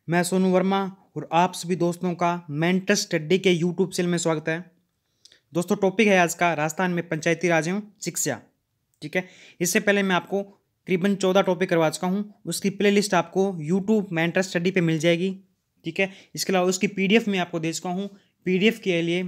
मैं सोनू वर्मा और आप सभी दोस्तों का मेंटर स्टडी के यूट्यूब चैनल में स्वागत है। दोस्तों टॉपिक है आज का राजस्थान में पंचायती राज एवं शिक्षा। ठीक है, इससे पहले मैं आपको करीबन 14 टॉपिक करवा चुका हूँ। उसकी प्लेलिस्ट आपको यूट्यूब मेंटर स्टडी पे मिल जाएगी। ठीक है, इसके अलावा उसकी पीडीएफ में आपको दे चुका हूँ। पीडीएफ के लिए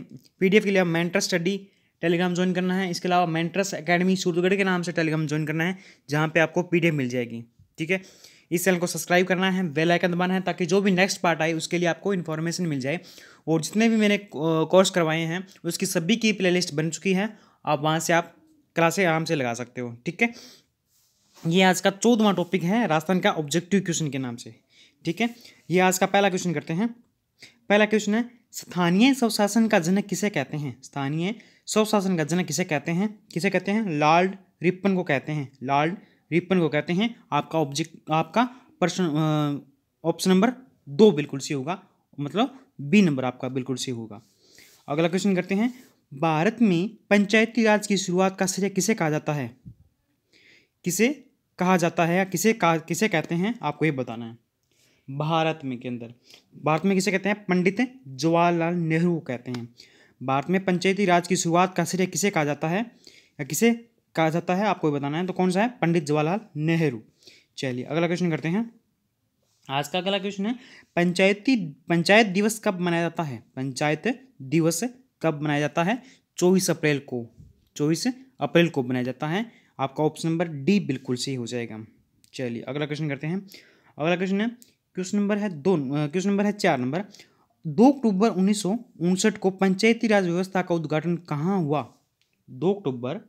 आप मेंटर स्टडी टेलीग्राम ज्वाइन करना है। इसके अलावा मेंटर्स एकेडमी सूरजगढ़ के नाम से टेलीग्राम ज्वाइन करना है, जहाँ पे आपको पीडीएफ मिल जाएगी। ठीक है, इस चैनल को सब्सक्राइब करना है, बेल आइकन दबाना है, ताकि जो भी नेक्स्ट पार्ट आए उसके लिए आपको इन्फॉर्मेशन मिल जाए। और जितने भी मैंने कोर्स करवाए हैं उसकी सभी की प्लेलिस्ट बन चुकी है, आप वहाँ से आप क्लासें आराम से लगा सकते हो। ठीक है, ये आज का 14वां टॉपिक है राजस्थान का ऑब्जेक्टिव क्वेश्चन के नाम से। ठीक है, ये आज का पहला क्वेश्चन करते हैं। पहला क्वेश्चन है, स्थानीय स्वशासन का जनक किसे कहते हैं? स्थानीय स्वशासन का जनक किसे कहते हैं? किसे कहते हैं? लॉर्ड रिपन को कहते हैं। लॉर्ड रिपन को कहते हैं। आपका प्रश्न ऑप्शन नंबर 2 बिल्कुल सही होगा, मतलब बी नंबर आपका बिल्कुल सही होगा। अगला क्वेश्चन करते हैं, भारत में पंचायती राज की शुरुआत का श्रेय किसे कहा जाता है? किसे कहा जाता है या किसे कहते हैं, आपको ये बताना है। भारत में किसे कहते हैं? पंडित जवाहरलाल नेहरू को कहते हैं। भारत में पंचायती राज की शुरुआत का श्रेय किसे कहा जाता है या किसे कहा जाता है, आपको बताना है। तो कौन सा है? पंडित जवाहरलाल नेहरू। चलिए अगला क्वेश्चन करते हैं। आज का अगला क्वेश्चन है, पंचायत दिवस कब मनाया जाता है? पंचायत दिवस कब मनाया जाता है? 24 अप्रैल को। 24 अप्रैल को मनाया जाता है। आपका ऑप्शन नंबर डी बिल्कुल सही हो जाएगा। चलिए अगला क्वेश्चन करते हैं। अगला क्वेश्चन है, क्वेश्चन नंबर है 4 नंबर। 2 अक्टूबर 1959 को पंचायती राज व्यवस्था का उद्घाटन कहाँ हुआ? 2 अक्टूबर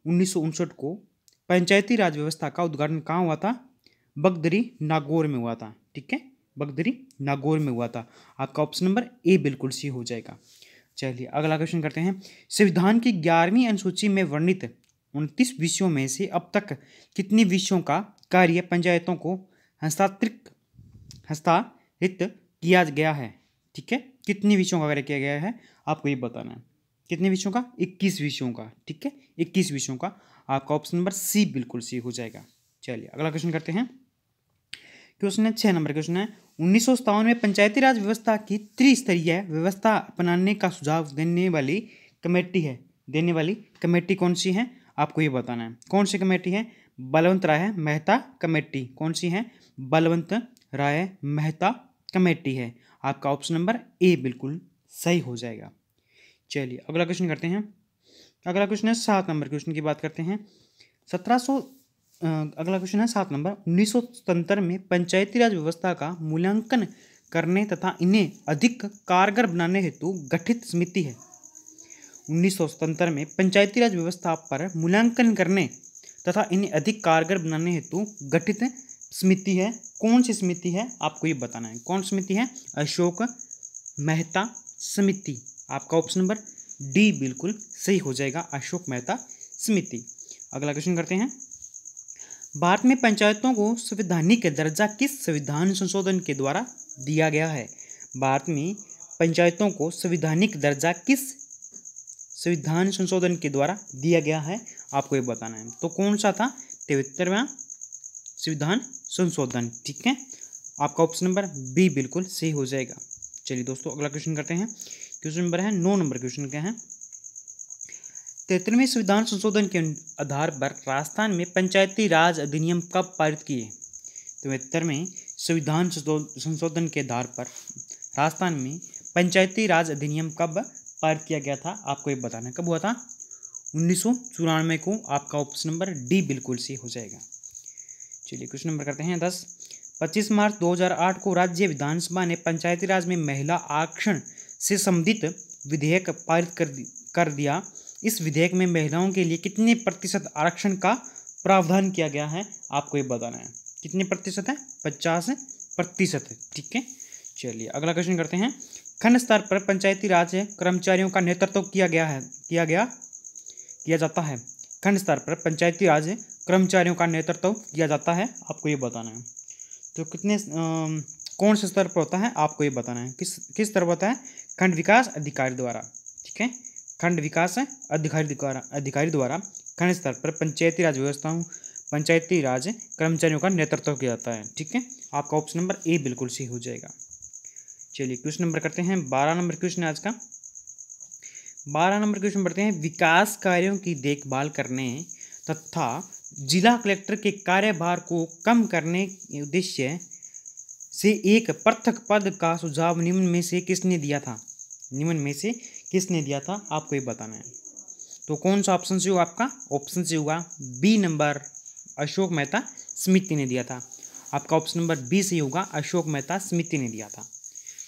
1959 को पंचायती राज व्यवस्था का उद्घाटन कहाँ हुआ था? बगदरी नागौर में हुआ था। ठीक है, बगदरी नागौर में हुआ था। आपका ऑप्शन नंबर ए बिल्कुल सही हो जाएगा। चलिए अगला क्वेश्चन करते हैं। संविधान की 11वीं अनुसूची में वर्णित 29 विषयों में से अब तक कितने विषयों का कार्य पंचायतों को हस्तांतरित किया गया है? ठीक है, कितने विषयों का कार्य किया गया है, आपको ये बताना है। कितने विषयों का? 21 विषयों का। ठीक है, 21 विषयों का। आपका ऑप्शन नंबर सी बिल्कुल सी हो जाएगा। चलिए अगला क्वेश्चन करते हैं। क्वेश्चन है 6 नंबर क्वेश्चन है, 1957 में पंचायती राज व्यवस्था की त्रिस्तरीय व्यवस्था अपनाने का सुझाव देने वाली कमेटी कौन सी है, आपको ये बताना है। कौन सी कमेटी है? बलवंत राय मेहता कमेटी। कौन सी है? बलवंत राय मेहता कमेटी है। आपका ऑप्शन नंबर ए बिल्कुल सही हो जाएगा। चलिए अगला क्वेश्चन करते हैं। अगला क्वेश्चन है 7 नंबर क्वेश्चन की बात करते हैं। 7 नंबर 1977 में पंचायती राज व्यवस्था का मूल्यांकन करने तथा इन्हें अधिक कारगर बनाने हेतु गठित समिति है। 1977 में पंचायती राज व्यवस्था पर मूल्यांकन करने तथा इन्हें अधिक कारगर बनाने हेतु गठित समिति है। कौन सी समिति है, आपको ये बताना है। कौन समिति है? अशोक मेहता समिति। आपका ऑप्शन नंबर डी बिल्कुल सही हो जाएगा, अशोक मेहता समिति। अगला क्वेश्चन करते हैं। भारत में पंचायतों को संवैधानिक दर्जा किस संविधान संशोधन के द्वारा दिया गया है? भारत में पंचायतों को संवैधानिक दर्जा किस संविधान संशोधन के द्वारा दिया गया है, आपको ये बताना है। तो कौन सा था? 73वां संविधान संशोधन। ठीक है, आपका ऑप्शन नंबर बी बिल्कुल सही हो जाएगा। चलिए दोस्तों अगला क्वेश्चन करते हैं। क्वेश्चन नंबर है 9 नंबर क्वेश्चन क्या है? 73वें संविधान संशोधन के आधार पर राजस्थान में पंचायती राज अधिनियम कब पारित किए? 73वें संविधान संशोधन के आधार पर राजस्थान में पंचायती राज अधिनियम कब पारित किया गया था, आपको ये बताना है। कब हुआ था? 1994 को। आपका ऑप्शन नंबर डी बिल्कुल सही हो जाएगा। चलिए क्वेश्चन नंबर करते हैं 10। 25 मार्च 2008 को राज्य विधानसभा ने पंचायती राज में महिला आरक्षण से संबंधित विधेयक पारित कर दिया। इस विधेयक में महिलाओं के लिए कितने प्रतिशत आरक्षण का प्रावधान किया गया है, आपको ये बताना है। कितने प्रतिशत है? 50%। ठीक है, चलिए अगला क्वेश्चन करते हैं। खंड स्तर पर पंचायती राज कर्मचारियों का नेतृत्व किया जाता है। खंड स्तर पर पंचायती राज कर्मचारियों का नेतृत्व किया जाता है, आपको ये बताना है। तो कितने कौन से स्तर पर होता है, आपको ये बताना है। किस स्तर पर होता है? खंड विकास अधिकारी द्वारा। ठीक है, खंड विकास अधिकारी द्वारा खंड स्तर पर पंचायती राज कर्मचारियों का नेतृत्व किया जाता है। ठीक है, आपका ऑप्शन नंबर ए बिल्कुल सही हो जाएगा। चलिए क्वेश्चन नंबर करते हैं 12 नंबर क्वेश्चन है आज का। 12 नंबर क्वेश्चन पढ़ते हैं। विकास कार्यों की देखभाल करने तथा जिला कलेक्टर के कार्यभार को कम करने के उद्देश्य से एक पृथक पद का सुझाव निम्न में से किसने दिया था? निम्न में से किसने दिया था, आपको ये बताना है। तो कौन सा ऑप्शन से होगा आपका? ऑप्शन से होगा बी नंबर, अशोक मेहता समिति ने दिया था। आपका ऑप्शन नंबर बी से होगा, अशोक मेहता समिति ने दिया था।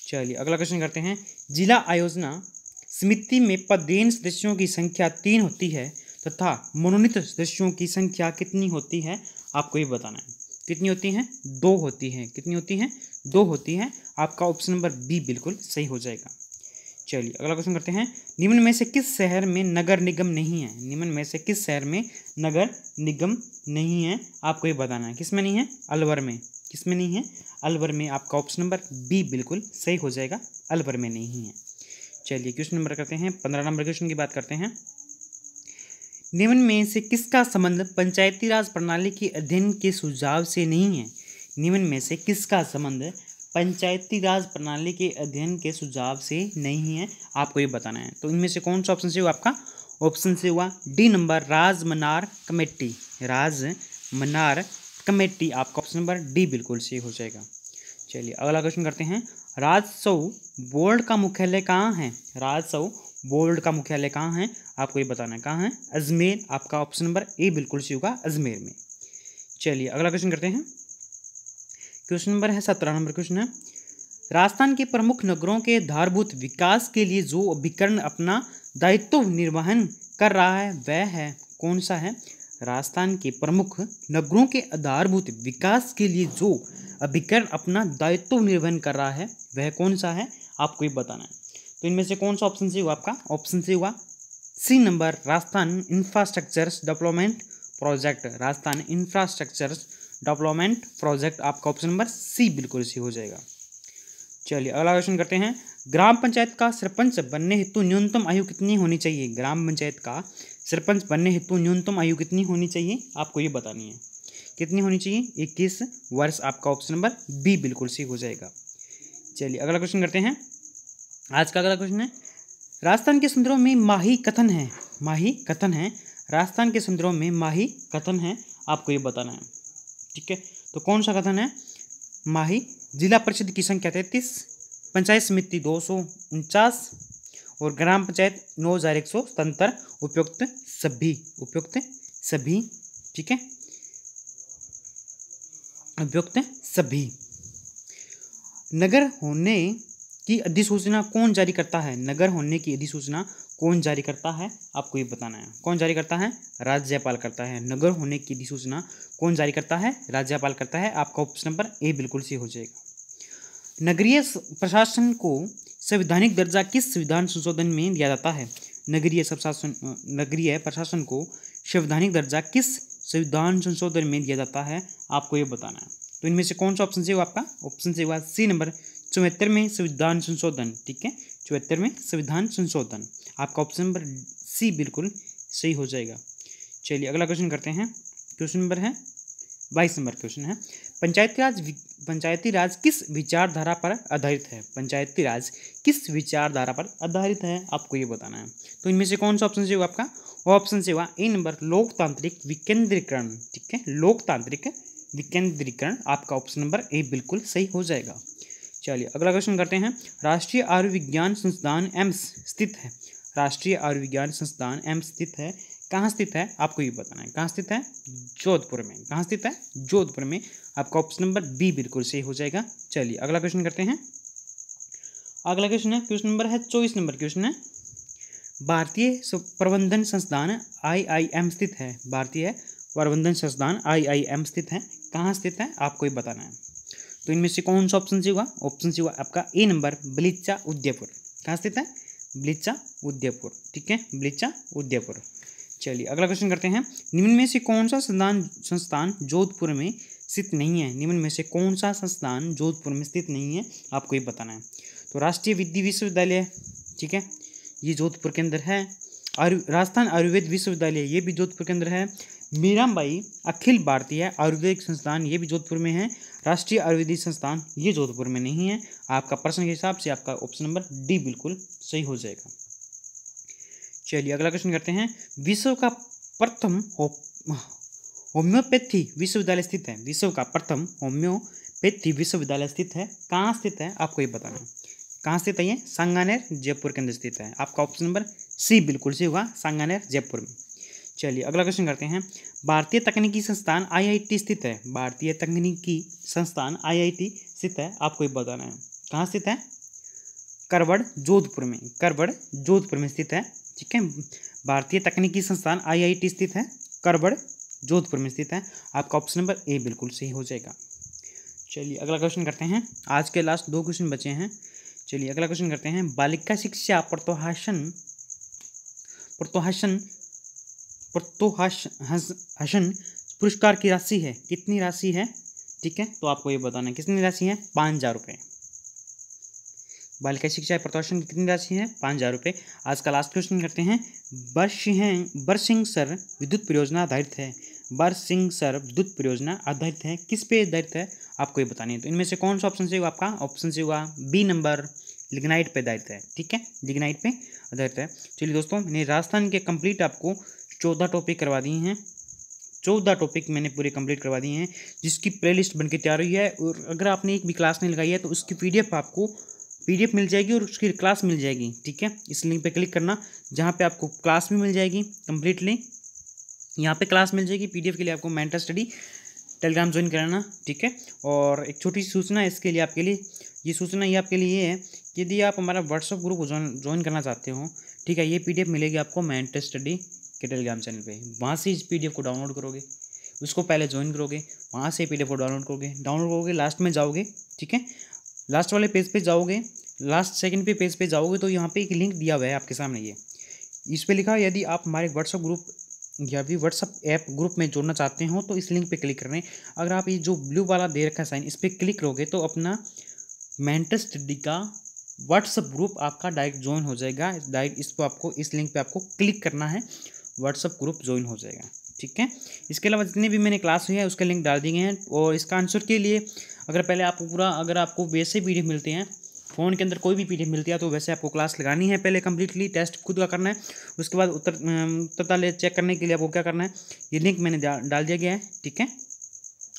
चलिए अगला क्वेश्चन करते हैं। जिला आयोजना समिति में पदेन सदस्यों की संख्या 3 होती है तथा मनोनीत सदस्यों की संख्या कितनी होती है, आपको ये बताना है। कितनी होती हैं? 2 होती हैं। कितनी होती हैं? 2 होती हैं। आपका ऑप्शन नंबर बी बिल्कुल सही हो जाएगा। चलिए अगला क्वेश्चन करते हैं। निम्न में से किस शहर में नगर निगम नहीं है? निम्न में से किस शहर में नगर निगम नहीं है, आपको ये बताना है। किस में नहीं है? अलवर में। किस में नहीं है? अलवर में। आपका ऑप्शन नंबर बी बिल्कुल सही हो जाएगा, अलवर में नहीं है। चलिए क्वेश्चन नंबर करते हैं 15 नंबर क्वेश्चन की बात करते हैं। निम्न में से किसका संबंध पंचायती राज प्रणाली के अध्ययन के सुझाव से नहीं है? निम्न में से किसका संबंध पंचायती राज प्रणाली के अध्ययन के सुझाव से नहीं है, आपको ये बताना है। तो इनमें से कौन सा ऑप्शन से हुआ आपका? ऑप्शन से हुआ D number, Rajamannar committee. Rajamannar committee. आपका ऑप्शन नंबर डी बिल्कुल सही हो जाएगा। चलिए अगला क्वेश्चन करते हैं। राजस्व बोर्ड का मुख्यालय कहाँ है? राजस्व बोर्ड का मुख्यालय कहाँ है, आपको ये बताना है। कहाँ है? अजमेर। आपका ऑप्शन नंबर ए बिल्कुल सही होगा, अजमेर में। चलिए अगला क्वेश्चन करते हैं। क्वेश्चन नंबर है 17 नंबर क्वेश्चन है। राजस्थान के प्रमुख नगरों के आधारभूत विकास के लिए जो अभिकरण अपना दायित्व निर्वहन कर रहा है वह है कौन सा है? राजस्थान के प्रमुख नगरों के आधारभूत विकास के लिए जो अभिकरण अपना दायित्व निर्वहन कर रहा है वह कौन सा है, आपको ये बताना है। तो इनमें से कौन सा ऑप्शन से हुआ आपका? ऑप्शन से हुआ C number, Rajasthan infrastructure development project. Rajasthan infrastructure development project. आपका ऑप्शन नंबर सी बिल्कुल सही हो जाएगा। चलिए अगला क्वेश्चन करते हैं। ग्राम पंचायत का सरपंच बनने हेतु न्यूनतम आयु कितनी होनी चाहिए? ग्राम पंचायत का सरपंच बनने हेतु न्यूनतम आयु कितनी होनी चाहिए, आपको ये बतानी है। कितनी होनी चाहिए? 21 वर्ष। आपका ऑप्शन नंबर बी बिल्कुल सही हो जाएगा। चलिए अगला क्वेश्चन करते हैं। आज का अगला क्वेश्चन है। राजस्थान के समुद्रों में माही कथन है। माही कथन है। राजस्थान के समुद्रों में माही कथन है, आपको ये बताना है। ठीक है, तो कौन सा कथन है? माही। जिला परिषद की संख्या 33, पंचायत समिति 249 और ग्राम पंचायत 9177। उपयुक्त सभी। उपयुक्त सभी। ठीक है, उपयुक्त सभी। नगर होने की अधिसूचना कौन जारी करता है? नगर होने की अधिसूचना कौन जारी करता है, आपको ये बताना है। कौन जारी करता है? राज्यपाल करता है। नगर होने की अधिसूचना कौन जारी करता है? राज्यपाल करता है। आपका ऑप्शन नंबर ए बिल्कुल सही हो जाएगा। नगरीय प्रशासन को संवैधानिक दर्जा किस संविधान संशोधन में दिया जाता है? नगरीय प्रशासन को संवैधानिक दर्जा किस संविधान संशोधन में दिया जाता है, आपको ये बताना है। तो इनमें से कौन सा ऑप्शन से हुआ आपका? ऑप्शन से हुआ सी नंबर, 74वें संविधान संशोधन। ठीक है, 74वें संविधान संशोधन। आपका ऑप्शन नंबर सी बिल्कुल सही हो जाएगा। चलिए अगला क्वेश्चन करते हैं। क्वेश्चन नंबर है 22 नंबर क्वेश्चन है। पंचायती राज किस विचारधारा पर आधारित है? पंचायती राज किस विचारधारा पर आधारित है, आपको ये बताना है। तो इनमें से कौन सा ऑप्शन से हुआ आपका? ऑप्शन से हुआ ए नंबर, लोकतांत्रिक विकेंद्रीकरण। ठीक है, लोकतांत्रिक विकेंद्रीकरण। आपका ऑप्शन नंबर ए बिल्कुल सही हो जाएगा। चलिए अगला क्वेश्चन करते हैं। राष्ट्रीय आयुर्विज्ञान संस्थान एम्स स्थित है। राष्ट्रीय आयुर्विज्ञान संस्थान एम्स स्थित है, कहाँ स्थित है, आपको ये बताना है। कहाँ स्थित है? जोधपुर में। कहाँ स्थित है? जोधपुर में। आपका ऑप्शन नंबर बी बिल्कुल सही हो जाएगा। चलिए अगला क्वेश्चन करते हैं। अगला क्वेश्चन है, क्वेश्चन नंबर है 24 नंबर क्वेश्चन है। भारतीय प्रबंधन संस्थान IIM स्थित है। भारतीय प्रबंधन संस्थान IIM स्थित है, कहाँ स्थित है, आपको ये बताना है। तो इनमें से कौन सा ऑप्शन से हुआ? ऑप्शन से हुआ आपका ए नंबर, बलीचा उदयपुर। कहाँ स्थित है? बलीचा उदयपुर। ठीक है, बलीचा उदयपुर। चलिए अगला क्वेश्चन करते हैं। निम्न में से कौन सा संस्थान जोधपुर में स्थित नहीं है? निम्न में से कौन सा संस्थान जोधपुर में स्थित नहीं है, आपको ये बताना है। तो राष्ट्रीय विधि विश्वविद्यालय, ठीक है, ये जोधपुर के अंदर है। राजस्थान आयुर्वेद विश्वविद्यालय, ये भी जोधपुर के अंदर है। मीराबाई अखिल भारतीय आयुर्वेदिक संस्थान, ये भी जोधपुर में है। राष्ट्रीय आयुर्वेदिक संस्थान, ये जोधपुर में नहीं है। आपका प्रश्न के हिसाब से आपका ऑप्शन नंबर डी बिल्कुल सही हो जाएगा। चलिए अगला क्वेश्चन करते हैं। विश्व का प्रथम होम्योपैथी विश्वविद्यालय स्थित है। विश्व का प्रथम होम्योपैथी विश्वविद्यालय स्थित है, कहाँ स्थित है आपको ये बताना है। कहाँ स्थित है ये? सांगानेर जयपुर के अंदर स्थित है। आपका ऑप्शन नंबर सी बिल्कुल सही होगा, सांगानेर जयपुर में। चलिए अगला क्वेश्चन करते हैं। भारतीय तकनीकी संस्थान IIT स्थित है। भारतीय तकनीकी संस्थान IIT स्थित है, आपको ये बताना है। कहाँ स्थित है? करवड़ जोधपुर में। करवड़ जोधपुर में स्थित है, ठीक है। भारतीय तकनीकी संस्थान IIT स्थित है, करवड़ जोधपुर में स्थित है। आपका ऑप्शन नंबर ए बिल्कुल सही हो जाएगा। चलिए अगला क्वेश्चन करते हैं। आज के लास्ट 2 क्वेश्चन बचे हैं। चलिए अगला क्वेश्चन करते हैं। बालिका शिक्षा प्रोत्साहन पुरस्कार की राशि है, कितनी राशि है? ठीक है, तो आपको ये बताना है कितनी राशि है। 5000 रुपये। बालिका शिक्षा प्रोत्साहन की कितनी राशि है? 5000 रुपये। आज का लास्ट क्वेश्चन करते हैं। बरसिंहसर विद्युत परियोजना आधारित है। बरसिंहसर विद्युत परियोजना आधारित है, किस पे आधारित है आपको ये बतानी है। तो इनमें से कौन सा ऑप्शन से होगा आपका? ऑप्शन से होगा बी नंबर, लिग्नाइट पे आधारित है। ठीक है, लिग्नाइट पे आधारित है। चलिए दोस्तों, मैंने राजस्थान के कंप्लीट आपको 14 टॉपिक करवा दिए हैं। 14 टॉपिक मैंने पूरे कंप्लीट करवा दिए हैं, जिसकी प्लेलिस्ट बनके तैयार हुई है। और अगर आपने एक भी क्लास नहीं लगाई है तो उसकी PDF मिल जाएगी और उसकी क्लास मिल जाएगी। ठीक है, इस लिंक पे क्लिक करना, जहाँ पे आपको क्लास भी मिल जाएगी कंप्लीटली। यहाँ पे क्लास मिल जाएगी। PDF के लिए आपको मेंटर स्टडी टेलीग्राम ज्वाइन कराना। ठीक है, और एक छोटी सी सूचना इसके लिए आपके लिए, ये सूचना ये आपके लिए है कि यदि आप हमारा व्हाट्सअप ग्रुप ज्वाइन करना चाहते हो, ठीक है, ये PDF मिलेगी आपको मेंटर स्टडी के टेलीग्राम चैनल पे। वहाँ से इस PDF को डाउनलोड करोगे, उसको पहले ज्वाइन करोगे, वहाँ से PDF को डाउनलोड करोगे, लास्ट में जाओगे, ठीक है, लास्ट वाले पेज पे जाओगे, लास्ट सेकंड पेज पे जाओगे तो यहाँ पे एक लिंक दिया हुआ है आपके सामने। ये इस पे लिखा है यदि आप हमारे व्हाट्सअप ग्रुप या भी व्हाट्सअप ऐप ग्रुप में जोड़ना चाहते हो तो इस लिंक पे क्लिक करना है। अगर आप ये जो ब्लू वाला दे रखा है साइन, इस पर क्लिक करोगे तो अपना मेंटर स्टडी का व्हाट्सअप ग्रुप आपका डायरेक्ट ज्वाइन हो जाएगा। डायरेक्ट इसको आपको इस लिंक पे आपको क्लिक करना है, व्हाट्सअप ग्रुप ज्वाइन हो जाएगा। ठीक है, इसके अलावा जितने भी मैंने क्लास हुई है उसके लिंक डाल दिए हैं। और इसका आंसर के लिए अगर पहले आपको पूरा, अगर आपको वैसे PDF मिलते हैं, फ़ोन के अंदर कोई भी PDF मिलती है, तो वैसे आपको क्लास लगानी है पहले कंप्लीटली, टेस्ट खुद का करना है। उसके बाद उत्तर चेक करने के लिए आपको क्या करना है, ये लिंक मैंने डाल दिया गया है। ठीक है,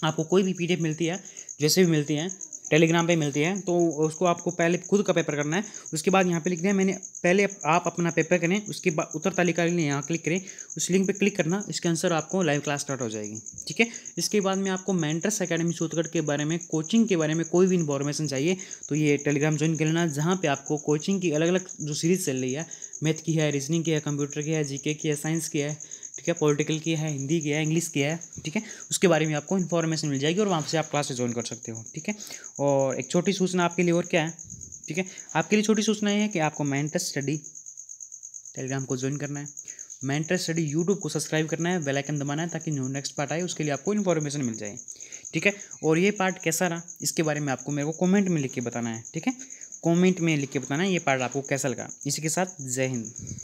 आपको कोई भी PDF मिलती है, जैसे भी मिलती है, टेलीग्राम पे मिलती है, तो उसको आपको पहले खुद का पेपर करना है। उसके बाद यहाँ पे लिख दिया मैंने, पहले आप अपना पेपर करें, उसके बाद उत्तर तालिका के लिए यहाँ क्लिक करें, उस लिंक पे क्लिक करना, इसके आंसर आपको लाइव क्लास स्टार्ट हो जाएगी। ठीक है, इसके बाद में आपको मेंटर्स एकेडमी सूतगढ़ के बारे में, कोचिंग के बारे में कोई भी इन्फॉर्मेशन चाहिए तो ये टेलीग्राम ज्वाइन कर लेना, जहाँ पे आपको कोचिंग की अलग अलग जो सीरीज़ चल रही है, मैथ की है, रीजनिंग की है, कंप्यूटर की है, GK की है, साइंस की है, ठीक है, पॉलिटिकल की है, हिंदी की है, इंग्लिश की है, ठीक है, उसके बारे में आपको इन्फॉर्मेशन मिल जाएगी और वहाँ से आप क्लास ज्वाइन कर सकते हो। ठीक है, और एक छोटी सूचना आपके लिए और क्या है, ठीक है, आपके लिए छोटी सूचना ये है कि आपको मेंटर स्टडी टेलीग्राम को ज्वाइन करना है, मेंटर स्टडी यूट्यूब को सब्सक्राइब करना है, बेल आइकन दबाना है ताकि जो नेक्स्ट पार्ट आए उसके लिए आपको इन्फॉर्मेशन मिल जाए। ठीक है, और ये पार्ट कैसा रहा इसके बारे में आपको मेरे को कमेंट में लिख के बताना है। ठीक है, कमेंट में लिख के बताना है ये पार्ट आपको कैसा लगा। इसी के साथ जय हिंद।